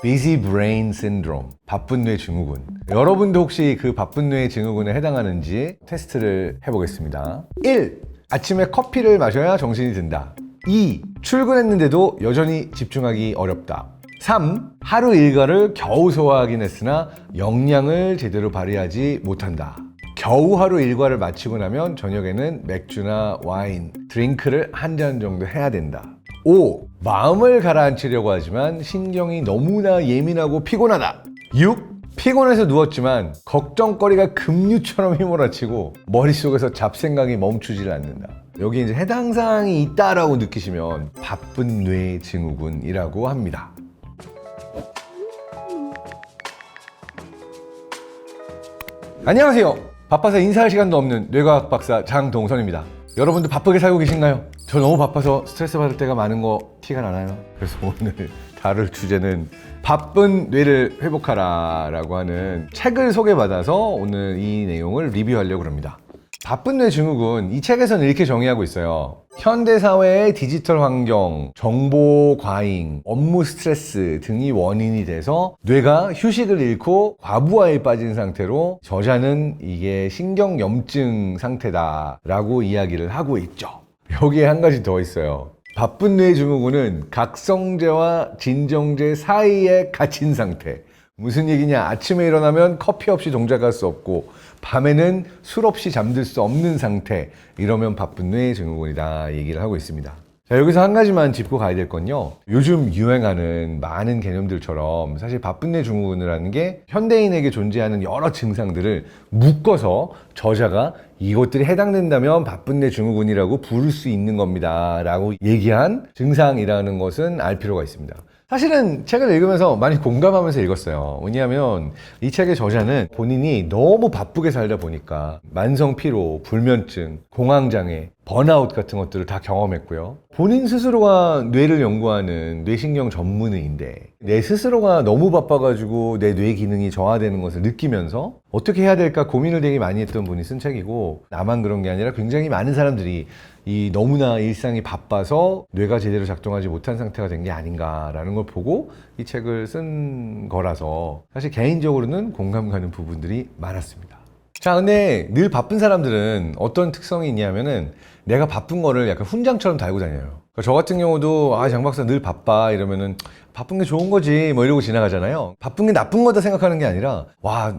busy brain syndrome, 바쁜 뇌 증후군. 여러분도 혹시 그 바쁜 뇌 증후군에 해당하는지 테스트를 해보겠습니다. 1. 아침에 커피를 마셔야 정신이 든다. 2. 출근했는데도 여전히 집중하기 어렵다. 3. 하루 일과를 겨우 소화하긴 했으나 역량을 제대로 발휘하지 못한다. 겨우 하루 일과를 마치고 나면 저녁에는 맥주나 와인, 드링크를 한 잔 정도 해야 된다. 5. 마음을 가라앉히려고 하지만 신경이 너무나 예민하고 피곤하다. 6. 피곤해서 누웠지만 걱정거리가 급류처럼 휘몰아치고 머릿속에서 잡생각이 멈추질 않는다. 여기 이제 해당 사항이 있다라고 느끼시면 바쁜 뇌 증후군이라고 합니다. 안녕하세요. 바빠서 인사할 시간도 없는 뇌과학 박사 장동선입니다. 여러분도 바쁘게 살고 계신가요? 저 너무 바빠서 스트레스 받을 때가 많은 거 티가 나나요? 그래서 오늘 다룰 주제는 바쁜 뇌를 회복하라 라고 하는 책을 소개받아서 오늘 이 내용을 리뷰하려고 합니다. 바쁜 뇌 증후군, 이 책에서는 이렇게 정의하고 있어요. 현대사회의 디지털 환경, 정보 과잉, 업무 스트레스 등이 원인이 돼서 뇌가 휴식을 잃고 과부하에 빠진 상태로 저자는 이게 신경염증 상태다라고 이야기를 하고 있죠. 여기에 한 가지 더 있어요. 바쁜 뇌 증후군은 각성제와 진정제 사이에 갇힌 상태. 무슨 얘기냐? 아침에 일어나면 커피 없이 동작할 수 없고 밤에는 술 없이 잠들 수 없는 상태. 이러면 바쁜 뇌 증후군이다 얘기를 하고 있습니다. 자, 여기서 한 가지만 짚고 가야 될 건요. 요즘 유행하는 많은 개념들처럼 사실 바쁜 뇌 증후군이라는 게 현대인에게 존재하는 여러 증상들을 묶어서 저자가 이것들이 해당된다면 바쁜 뇌 증후군이라고 부를 수 있는 겁니다 라고 얘기한 증상이라는 것은 알 필요가 있습니다. 사실은 책을 읽으면서 많이 공감하면서 읽었어요. 왜냐하면 이 책의 저자는 본인이 너무 바쁘게 살다 보니까 만성 피로, 불면증, 공황장애, 번아웃 같은 것들을 다 경험했고요. 본인 스스로가 뇌를 연구하는 뇌신경 전문의인데 내 스스로가 너무 바빠가지고 내 뇌 기능이 저하되는 것을 느끼면서 어떻게 해야 될까 고민을 되게 많이 했던 분이 쓴 책이고, 나만 그런 게 아니라 굉장히 많은 사람들이 이 너무나 일상이 바빠서 뇌가 제대로 작동하지 못한 상태가 된 게 아닌가라는 걸 보고 이 책을 쓴 거라서 사실 개인적으로는 공감 가는 부분들이 많았습니다. 자, 근데 늘 바쁜 사람들은 어떤 특성이 있냐면은 내가 바쁜 거를 약간 훈장처럼 달고 다녀요. 저 같은 경우도 장 박사 늘 바빠 이러면은 바쁜 게 좋은 거지 뭐 이러고 지나가잖아요. 바쁜 게 나쁜 거다 생각하는 게 아니라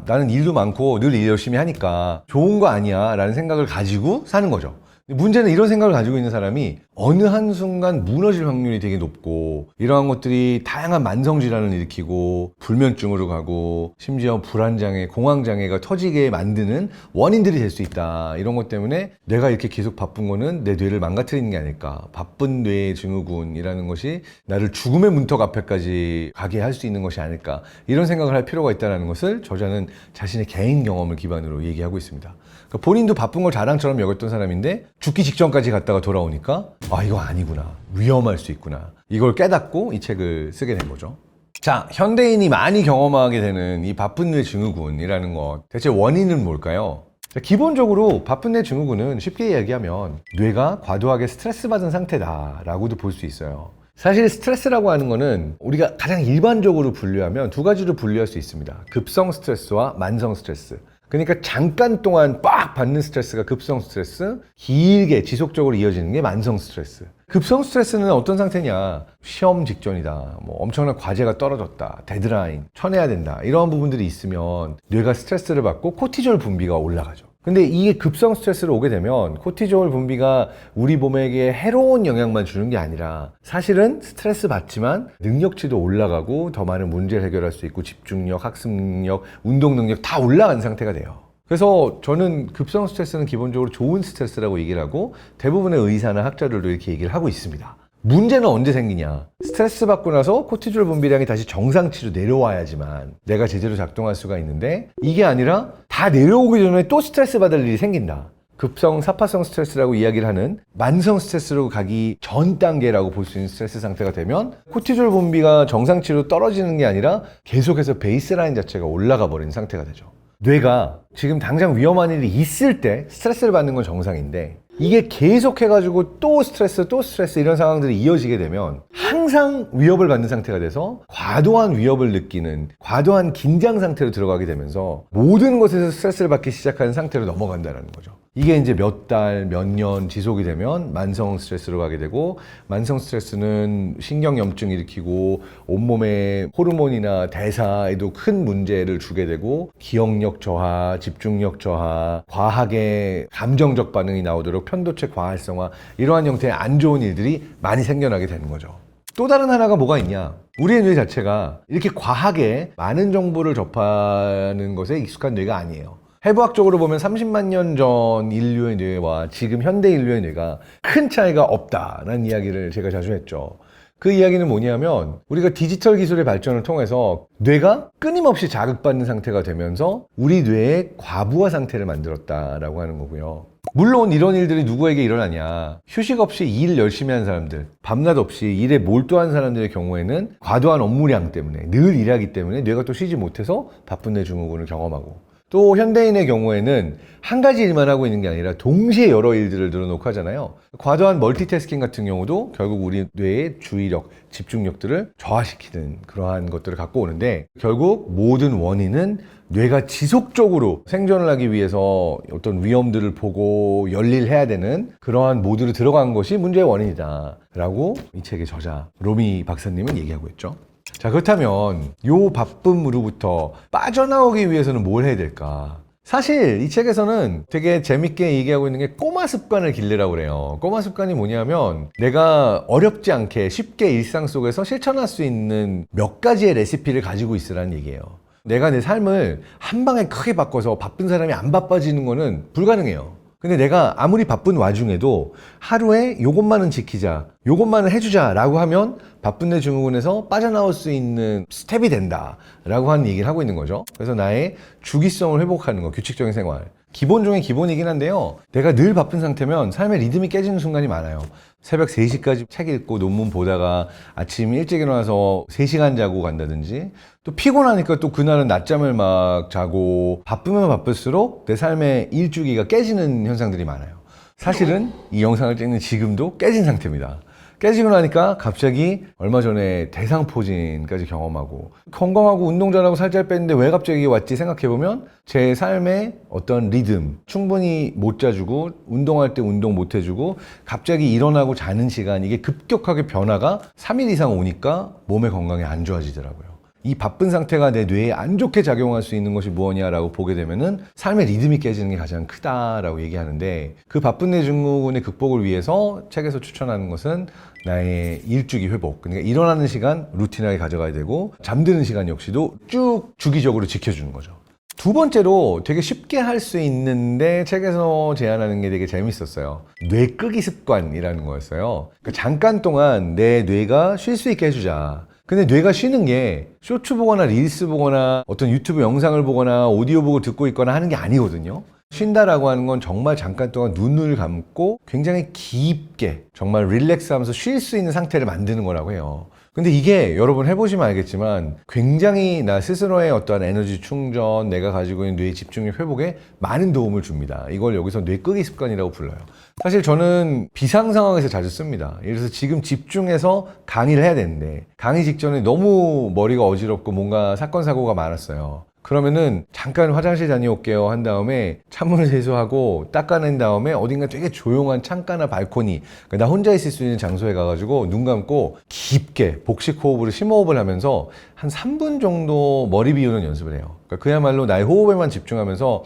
나는 일도 많고 늘 일 열심히 하니까 좋은 거 아니야 라는 생각을 가지고 사는 거죠. 문제는 이런 생각을 가지고 있는 사람이 어느 한순간 무너질 확률이 되게 높고, 이러한 것들이 다양한 만성질환을 일으키고 불면증으로 가고 심지어 불안장애, 공황장애가 터지게 만드는 원인들이 될 수 있다. 이런 것 때문에 내가 이렇게 계속 바쁜 거는 내 뇌를 망가뜨리는 게 아닐까, 바쁜 뇌 증후군이라는 것이 나를 죽음의 문턱 앞에까지 가게 할 수 있는 것이 아닐까, 이런 생각을 할 필요가 있다는 것을 저자는 자신의 개인 경험을 기반으로 얘기하고 있습니다. 그러니까 본인도 바쁜 걸 자랑처럼 여겼던 사람인데 죽기 직전까지 갔다가 돌아오니까 이거 아니구나, 위험할 수 있구나, 이걸 깨닫고 이 책을 쓰게 된 거죠. 자, 현대인이 많이 경험하게 되는 이 바쁜 뇌 증후군이라는 것, 대체 원인은 뭘까요? 자, 기본적으로 바쁜 뇌 증후군은 쉽게 얘기하면 뇌가 과도하게 스트레스 받은 상태다라고도 볼 수 있어요. 사실 스트레스라고 하는 거는 우리가 가장 일반적으로 분류하면 두 가지로 분류할 수 있습니다. 급성 스트레스와 만성 스트레스. 그러니까 잠깐 동안 빡 받는 스트레스가 급성 스트레스, 길게 지속적으로 이어지는 게 만성 스트레스. 급성 스트레스는 어떤 상태냐? 시험 직전이다, 엄청난 과제가 떨어졌다, 데드라인, 쳐내야 된다, 이러한 부분들이 있으면 뇌가 스트레스를 받고 코티졸 분비가 올라가죠. 근데 이게 급성 스트레스로 오게 되면 코티졸 분비가 우리 몸에게 해로운 영향만 주는 게 아니라 사실은 스트레스 받지만 능력치도 올라가고 더 많은 문제를 해결할 수 있고 집중력, 학습 능력, 운동 능력 다 올라간 상태가 돼요. 그래서 저는 급성 스트레스는 기본적으로 좋은 스트레스라고 얘기를 하고 대부분의 의사나 학자들도 이렇게 얘기를 하고 있습니다. 문제는 언제 생기냐? 스트레스 받고 나서 코티졸 분비량이 다시 정상치로 내려와야지만 내가 제대로 작동할 수가 있는데, 이게 아니라 다 내려오기 전에 또 스트레스 받을 일이 생긴다. 급성 사파성 스트레스라고 이야기를 하는 만성 스트레스로 가기 전 단계라고 볼 수 있는 스트레스 상태가 되면 코티졸 분비가 정상치로 떨어지는 게 아니라 계속해서 베이스라인 자체가 올라가 버린 상태가 되죠. 뇌가 지금 당장 위험한 일이 있을 때 스트레스를 받는 건 정상인데 이게 계속 해가지고 또 스트레스 이런 상황들이 이어지게 되면 항상 위협을 받는 상태가 돼서 과도한 위협을 느끼는 과도한 긴장 상태로 들어가게 되면서 모든 것에서 스트레스를 받기 시작하는 상태로 넘어간다는 거죠. 이게 이제 몇 달, 몇 년 지속이 되면 만성 스트레스로 가게 되고, 만성 스트레스는 신경염증 일으키고 온몸의 호르몬이나 대사에도 큰 문제를 주게 되고, 기억력 저하, 집중력 저하, 과하게 감정적 반응이 나오도록 편도체 과활성화, 이러한 형태의 안 좋은 일들이 많이 생겨나게 되는 거죠. 또 다른 하나가 뭐가 있냐? 우리의 뇌 자체가 이렇게 과하게 많은 정보를 접하는 것에 익숙한 뇌가 아니에요. 해부학적으로 보면 30만 년 전 인류의 뇌와 지금 현대 인류의 뇌가 큰 차이가 없다라는 이야기를 제가 자주 했죠. 그 이야기는 뭐냐면 우리가 디지털 기술의 발전을 통해서 뇌가 끊임없이 자극받는 상태가 되면서 우리 뇌의 과부하 상태를 만들었다라고 하는 거고요. 물론 이런 일들이 누구에게 일어나냐? 휴식 없이 일 열심히 하는 사람들, 밤낮 없이 일에 몰두한 사람들의 경우에는 과도한 업무량 때문에 늘 일하기 때문에 뇌가 또 쉬지 못해서 바쁜 뇌 증후군을 경험하고, 또 현대인의 경우에는 한 가지 일만 하고 있는 게 아니라 동시에 여러 일들을 늘어놓고 하잖아요. 과도한 멀티태스킹 같은 경우도 결국 우리 뇌의 주의력, 집중력들을 저하시키는 그러한 것들을 갖고 오는데, 결국 모든 원인은 뇌가 지속적으로 생존을 하기 위해서 어떤 위험들을 보고 열일해야 되는 그러한 모드로 들어간 것이 문제의 원인이다 라고 이 책의 저자 로미 박사님은 얘기하고 있죠. 자, 그렇다면 요 바쁨으로부터 빠져나오기 위해서는 뭘 해야 될까? 사실 이 책에서는 되게 재밌게 얘기하고 있는 게 꼬마 습관을 기르라고 그래요. 꼬마 습관이 뭐냐면 내가 어렵지 않게 쉽게 일상 속에서 실천할 수 있는 몇 가지의 레시피를 가지고 있으라는 얘기예요. 내가 내 삶을 한 방에 크게 바꿔서 바쁜 사람이 안 바빠지는 거는 불가능해요. 근데 내가 아무리 바쁜 와중에도 하루에 요것만은 지키자, 요것만은 해주자 라고 하면 바쁜 뇌 증후군에서 빠져나올 수 있는 스텝이 된다 라고 하는 얘기를 하고 있는 거죠. 그래서 나의 주기성을 회복하는 거, 규칙적인 생활, 기본 중에 기본이긴 한데요, 내가 늘 바쁜 상태면 삶의 리듬이 깨지는 순간이 많아요. 새벽 3시까지 책 읽고 논문 보다가 아침 일찍 일어나서 3시간 자고 간다든지, 또 피곤하니까 또 그날은 낮잠을 막 자고, 바쁘면 바쁠수록 내 삶의 일주기가 깨지는 현상들이 많아요. 사실은 이 영상을 찍는 지금도 깨진 상태입니다. 깨지고 나니까 갑자기 얼마 전에 대상포진까지 경험하고, 건강하고 운동 잘하고 살 잘 뺐는데 왜 갑자기 왔지 생각해보면 제 삶의 어떤 리듬, 충분히 못 자주고 운동할 때 운동 못 해주고 갑자기 일어나고 자는 시간, 이게 급격하게 변화가 3일 이상 오니까 몸의 건강이 안 좋아지더라고요. 이 바쁜 상태가 내 뇌에 안 좋게 작용할 수 있는 것이 무엇이냐라고 보게 되면은 삶의 리듬이 깨지는 게 가장 크다라고 얘기하는데, 그 바쁜 뇌 증후군의 극복을 위해서 책에서 추천하는 것은 나의 일주기 회복, 그러니까 일어나는 시간 루틴하게 가져가야 되고, 잠드는 시간 역시도 쭉 주기적으로 지켜주는 거죠. 두 번째로 되게 쉽게 할 수 있는데 책에서 제안하는 게 되게 재밌었어요. 뇌 끄기 습관이라는 거였어요. 그러니까 잠깐 동안 내 뇌가 쉴 수 있게 해주자. 근데 뇌가 쉬는 게 쇼츠 보거나 릴스 보거나 어떤 유튜브 영상을 보거나 오디오북을 듣고 있거나 하는 게 아니거든요. 쉰다라고 하는 건 정말 잠깐 동안 눈을 감고 굉장히 깊게 정말 릴렉스 하면서 쉴 수 있는 상태를 만드는 거라고 해요. 근데 이게 여러분 해보시면 알겠지만 굉장히 나 스스로의 어떠한 에너지 충전, 내가 가지고 있는 뇌 집중력 회복에 많은 도움을 줍니다. 이걸 여기서 뇌 끄기 습관이라고 불러요. 사실 저는 비상 상황에서 자주 씁니다. 예를 들어서 지금 집중해서 강의를 해야 되는데 강의 직전에 너무 머리가 어지럽고 뭔가 사건 사고가 많았어요. 그러면은 잠깐 화장실 다녀올게요 한 다음에 찬물을 세수하고 닦아낸 다음에 어딘가 되게 조용한 창가나 발코니, 그러니까 나 혼자 있을 수 있는 장소에 가가지고 눈 감고 깊게 복식 호흡으로 심호흡을 하면서 한 3분 정도 머리 비우는 연습을 해요. 그러니까 그야말로 나의 호흡에만 집중하면서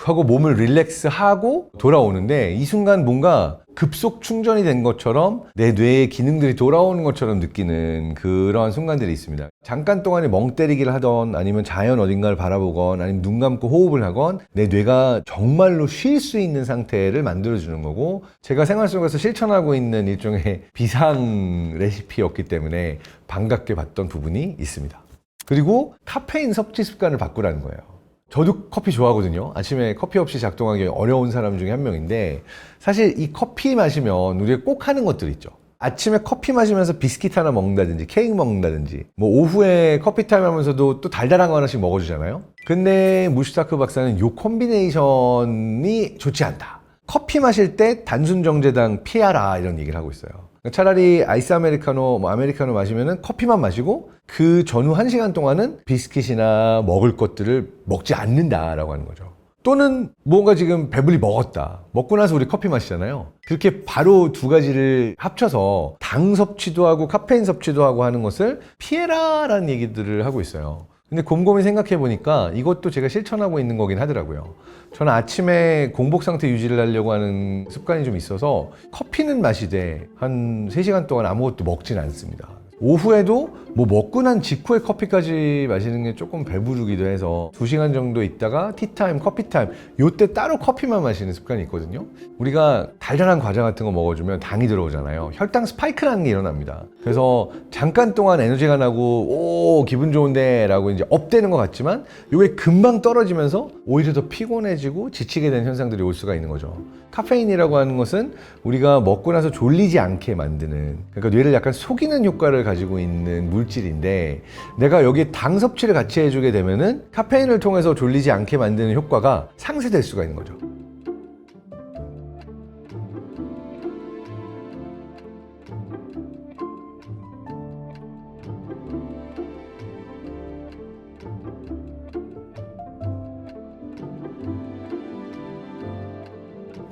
하고 몸을 릴렉스하고 돌아오는데, 이 순간 뭔가 급속 충전이 된 것처럼 내 뇌의 기능들이 돌아오는 것처럼 느끼는 그러한 순간들이 있습니다. 잠깐 동안에 멍 때리기를 하던, 아니면 자연 어딘가를 바라보건, 아니면 눈 감고 호흡을 하건 내 뇌가 정말로 쉴 수 있는 상태를 만들어주는 거고, 제가 생활 속에서 실천하고 있는 일종의 비상 레시피였기 때문에 반갑게 봤던 부분이 있습니다. 그리고 카페인 섭취 습관을 바꾸라는 거예요. 저도 커피 좋아하거든요. 아침에 커피 없이 작동하기 어려운 사람 중에 한 명인데, 사실 이 커피 마시면 우리가 꼭 하는 것들 있죠. 아침에 커피 마시면서 비스킷 하나 먹는다든지 케이크 먹는다든지 뭐 오후에 커피 타임 하면서도 또 달달한 거 하나씩 먹어주잖아요. 근데 무슈타크 박사는 요 콤비네이션이 좋지 않다. 커피 마실 때 단순 정제당 피하라 이런 얘기를 하고 있어요. 차라리 아이스 아메리카노, 뭐 아메리카노 마시면은 커피만 마시고 그 전후 1시간 동안은 비스킷이나 먹을 것들을 먹지 않는다라고 하는 거죠. 또는 뭔가 지금 배불리 먹었다. 먹고 나서 우리 커피 마시잖아요. 그렇게 바로 두 가지를 합쳐서 당 섭취도 하고 카페인 섭취도 하고 하는 것을 피해라라는 얘기들을 하고 있어요. 근데 곰곰이 생각해 보니까 이것도 제가 실천하고 있는 거긴 하더라고요. 저는 아침에 공복 상태 유지를 하려고 하는 습관이 좀 있어서 커피는 마시되 한 3시간 동안 아무것도 먹진 않습니다. 오후에도 뭐 먹고 난 직후에 커피까지 마시는 게 조금 배부르기도 해서 2시간 정도 있다가 티타임, 커피타임 요때 따로 커피만 마시는 습관이 있거든요. 우리가 달달한 과자 같은 거 먹어주면 당이 들어오잖아요. 혈당 스파이크라는 게 일어납니다. 그래서 잠깐 동안 에너지가 나고 오 기분 좋은데 라고 이제 업되는 것 같지만 요게 금방 떨어지면서 오히려 더 피곤해지고 지치게 되는 현상들이 올 수가 있는 거죠. 카페인이라고 하는 것은 우리가 먹고 나서 졸리지 않게 만드는, 그러니까 뇌를 약간 속이는 효과를 가지고 있는 물질인데, 내가 여기에 당 섭취를 같이 해주게 되면은 카페인을 통해서 졸리지 않게 만드는 효과가 상쇄될 수가 있는 거죠.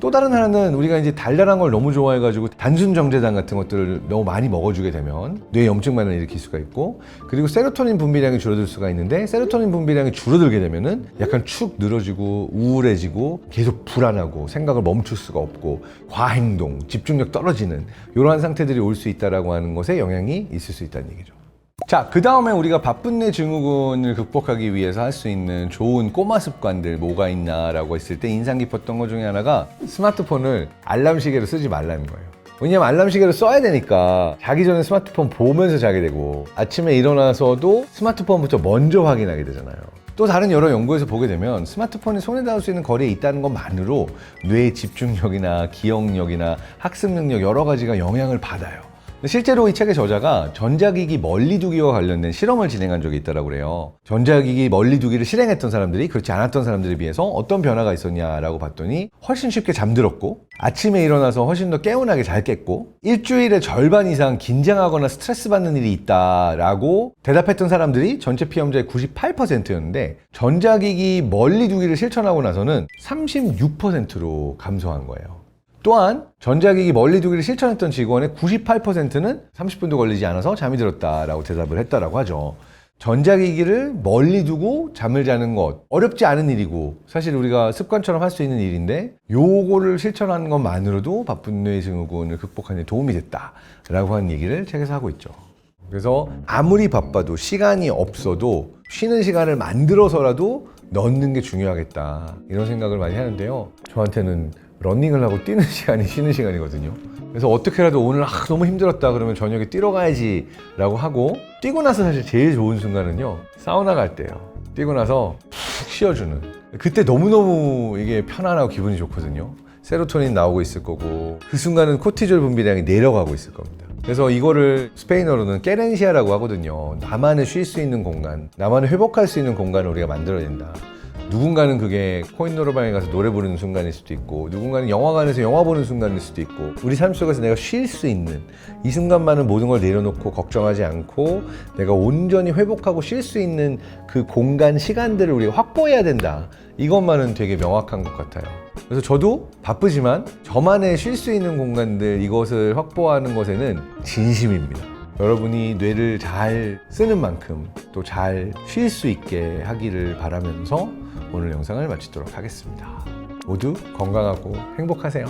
또 다른 하나는 우리가 이제 달달한 걸 너무 좋아해가지고 단순 정제당 같은 것들을 너무 많이 먹어주게 되면 뇌 염증만을 일으킬 수가 있고, 그리고 세로토닌 분비량이 줄어들 수가 있는데, 세로토닌 분비량이 줄어들게 되면은 약간 축 늘어지고 우울해지고 계속 불안하고 생각을 멈출 수가 없고 과행동, 집중력 떨어지는 이러한 상태들이 올 수 있다라고 하는 것에 영향이 있을 수 있다는 얘기죠. 자, 그 다음에 우리가 바쁜 뇌 증후군을 극복하기 위해서 할 수 있는 좋은 꼬마 습관들 뭐가 있나라고 했을 때 인상 깊었던 것 중에 하나가 스마트폰을 알람 시계로 쓰지 말라는 거예요. 왜냐면 알람 시계를 써야 되니까 자기 전에 스마트폰 보면서 자게 되고, 아침에 일어나서도 스마트폰부터 먼저 확인하게 되잖아요. 또 다른 여러 연구에서 보게 되면 스마트폰이 손에 닿을 수 있는 거리에 있다는 것만으로 뇌의 집중력이나 기억력이나 학습 능력 여러 가지가 영향을 받아요. 실제로 이 책의 저자가 전자기기 멀리 두기와 관련된 실험을 진행한 적이 있다고 그래요. 전자기기 멀리 두기를 실행했던 사람들이 그렇지 않았던 사람들에 비해서 어떤 변화가 있었냐라고 봤더니 훨씬 쉽게 잠들었고, 아침에 일어나서 훨씬 더 개운하게 잘 깼고, 일주일의 절반 이상 긴장하거나 스트레스 받는 일이 있다라고 대답했던 사람들이 전체 피험자의 98%였는데 전자기기 멀리 두기를 실천하고 나서는 36%로 감소한 거예요. 또한 전자기기 멀리 두기를 실천했던 직원의 98%는 30분도 걸리지 않아서 잠이 들었다라고 대답을 했다라고 하죠. 전자기기를 멀리 두고 잠을 자는 것 어렵지 않은 일이고 사실 우리가 습관처럼 할 수 있는 일인데, 요거를 실천하는 것만으로도 바쁜 뇌 증후군을 극복하는 데 도움이 됐다라고 하는 얘기를 책에서 하고 있죠. 그래서 아무리 바빠도 시간이 없어도 쉬는 시간을 만들어서라도 넣는 게 중요하겠다 이런 생각을 많이 하는데요. 저한테는 러닝을 하고 뛰는 시간이 쉬는 시간이거든요. 그래서 어떻게라도 오늘 너무 힘들었다 그러면 저녁에 뛰러 가야지 라고 하고, 뛰고 나서 사실 제일 좋은 순간은요, 사우나 갈 때예요. 뛰고 나서 푹 쉬어주는, 그때 너무너무 이게 편안하고 기분이 좋거든요. 세로토닌 나오고 있을 거고, 그 순간은 코티졸 분비량이 내려가고 있을 겁니다. 그래서 이거를 스페인어로는 깨렌시아라고 하거든요. 나만의 쉴 수 있는 공간, 나만의 회복할 수 있는 공간을 우리가 만들어야 된다. 누군가는 그게 코인 노래방에 가서 노래 부르는 순간일 수도 있고, 누군가는 영화관에서 영화 보는 순간일 수도 있고, 우리 삶 속에서 내가 쉴 수 있는 이 순간만은 모든 걸 내려놓고 걱정하지 않고 내가 온전히 회복하고 쉴 수 있는 그 공간, 시간들을 우리가 확보해야 된다. 이것만은 되게 명확한 것 같아요. 그래서 저도 바쁘지만 저만의 쉴 수 있는 공간들, 이것을 확보하는 것에는 진심입니다. 여러분이 뇌를 잘 쓰는 만큼 또 잘 쉴 수 있게 하기를 바라면서 오늘 영상을 마치도록 하겠습니다. 모두 건강하고 행복하세요.